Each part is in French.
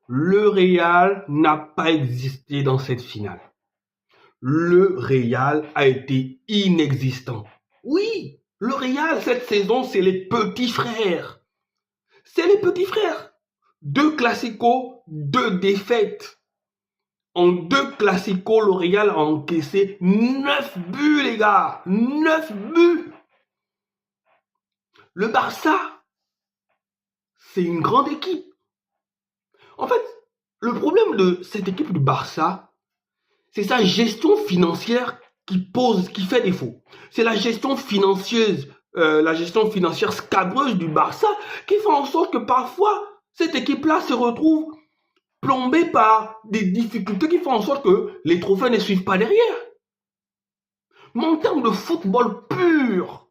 Le Real n'a pas existé dans cette finale. Le Real a été inexistant. Oui, le Real cette saison, c'est les petits frères. C'est les petits frères. 2 classicos, 2 défaites. En 2 classicos, le Real a encaissé 9 buts, les gars. 9 buts. Le Barça, c'est une grande équipe. En fait, le problème de cette équipe du Barça, c'est sa gestion financière qui fait défaut. C'est la gestion financière scabreuse du Barça qui fait en sorte que parfois, cette équipe-là se retrouve plombée par des difficultés qui font en sorte que les trophées ne suivent pas derrière. Mais en termes de football pur,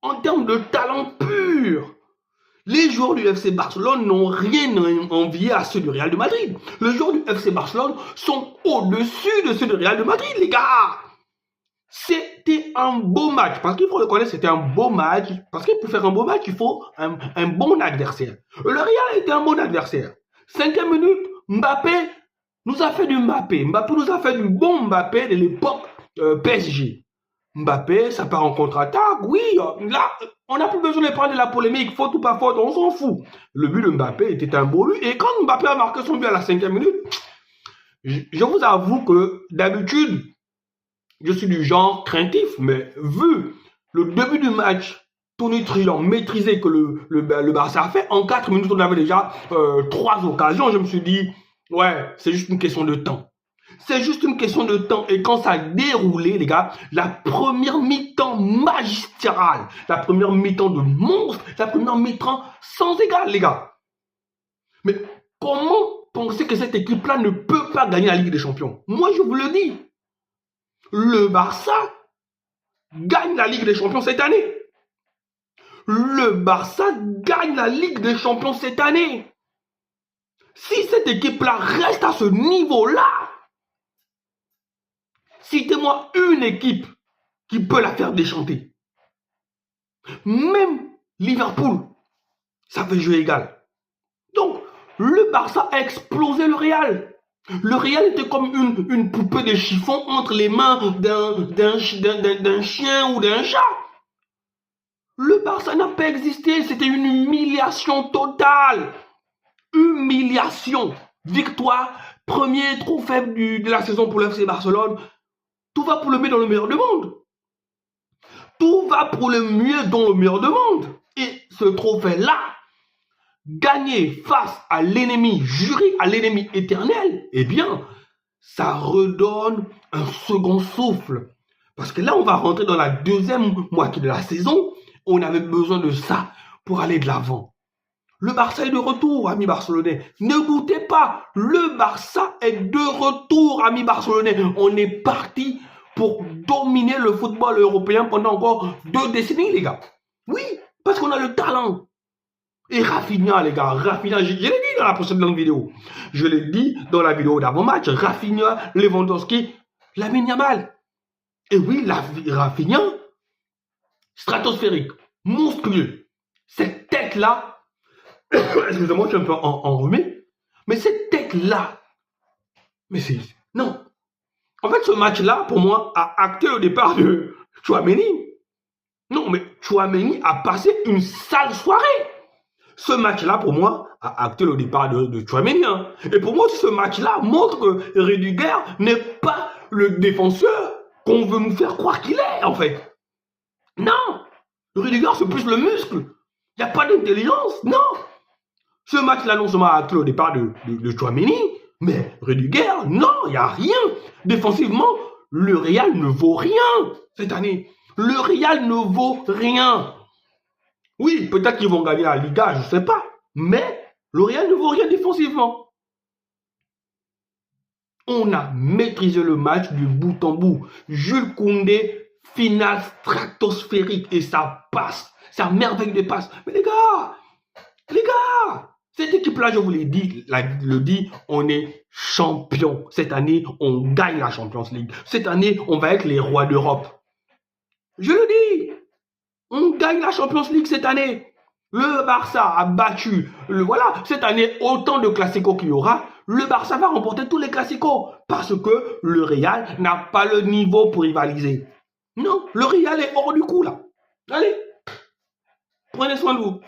en termes de talent pur, les joueurs du FC Barcelone n'ont rien envié à ceux du Real de Madrid. Les joueurs du FC Barcelone sont au-dessus de ceux du Real de Madrid, les gars. C'était un beau match. Parce qu'il faut le connaître, c'était un beau match. Parce que pour faire un beau match, il faut un bon adversaire. Le Real était un bon adversaire. 5e minute, Mbappé nous a fait du Mbappé. Mbappé nous a fait du bon Mbappé de l'époque PSG. Mbappé, ça part en contre-attaque. Oui, là, on n'a plus besoin de prendre de la polémique. Faute ou pas faute, on s'en fout. Le but de Mbappé était un beau but. Et quand Mbappé a marqué son but à la 5e minute, je vous avoue que d'habitude, je suis du genre craintif. Mais vu le début du match, tonitruant, maîtrisé que le Barça a fait, en 4 minutes, on avait déjà 3 occasions. Je me suis dit, ouais, c'est juste une question de temps. C'est juste une question de temps. Et quand ça a déroulé, les gars, la première mi-temps magistrale, la première mi-temps de monstre, la première mi-temps sans égal, les gars. Mais comment penser que cette équipe-là ne peut pas gagner la Ligue des Champions? Moi, je vous le dis. Le Barça gagne la Ligue des Champions cette année. Le Barça gagne la Ligue des Champions cette année. Si cette équipe-là reste à ce niveau-là, citez-moi une équipe qui peut la faire déchanter. Même Liverpool, ça fait jouer égal. Donc, le Barça a explosé le Real. Le Real était comme une poupée de chiffon entre les mains d'un chien ou d'un chat. Le Barça n'a pas existé, c'était une humiliation totale. Humiliation. Victoire, premier trophée de la saison pour le FC Barcelone. Tout va pour le mieux dans le meilleur du monde. Tout va pour le mieux dans le meilleur du monde. Et ce trophée-là, gagné face à l'ennemi juré, à l'ennemi éternel, eh bien, ça redonne un second souffle. Parce que là, on va rentrer dans la deuxième moitié de la saison. On avait besoin de ça pour aller de l'avant. Le Barça est de retour, amis barcelonais. Ne doutez pas, le Barça est de retour, amis barcelonais. On est parti pour dominer le football européen pendant encore 2 décennies, les gars. Oui, parce qu'on a le talent. Et Rafinha, les gars, Rafinha, je l'ai dit dans la précédente vidéo. Je l'ai dit dans la vidéo d'avant-match. Rafinha, Lewandowski, Lamine Yamal. Et oui, Rafinha, stratosphérique, monstrueux. Cette tête-là, excusez-moi, je suis un peu enrhumé. Mais cette tête-là, mais c'est... Non. En fait, ce match-là, pour moi, a acté le départ de Tchouaméni. Non, mais Tchouaméni a passé une sale soirée. Ce match-là, pour moi, a acté le départ de Tchouaméni. Hein. Et pour moi, ce match-là montre que Rudiger n'est pas le défenseur qu'on veut nous faire croire qu'il est, en fait. Non. Rudiger, c'est plus le muscle. Il n'y a pas d'intelligence. Non. Ce match-là, non seulement a acté le départ de Tchouaméni, mais Rudiger, non, il n'y a rien. Défensivement, le Real ne vaut rien cette année. Le Real ne vaut rien. Oui, peut-être qu'ils vont gagner la Liga, je ne sais pas. Mais le Real ne vaut rien défensivement. On a maîtrisé le match du bout en bout. Jules Koundé, finale stratosphérique. Et ça passe. C'est un merveille de passe. Mais les gars, cette équipe-là, je vous l'ai dit, on est champion. Cette année, on gagne la Champions League. Cette année, on va être les rois d'Europe. Je le dis, on gagne la Champions League cette année. Le Barça a battu, voilà, cette année, autant de classicos qu'il y aura, le Barça va remporter tous les classicos parce que le Real n'a pas le niveau pour rivaliser. Non, le Real est hors du coup là. Allez, prenez soin de vous.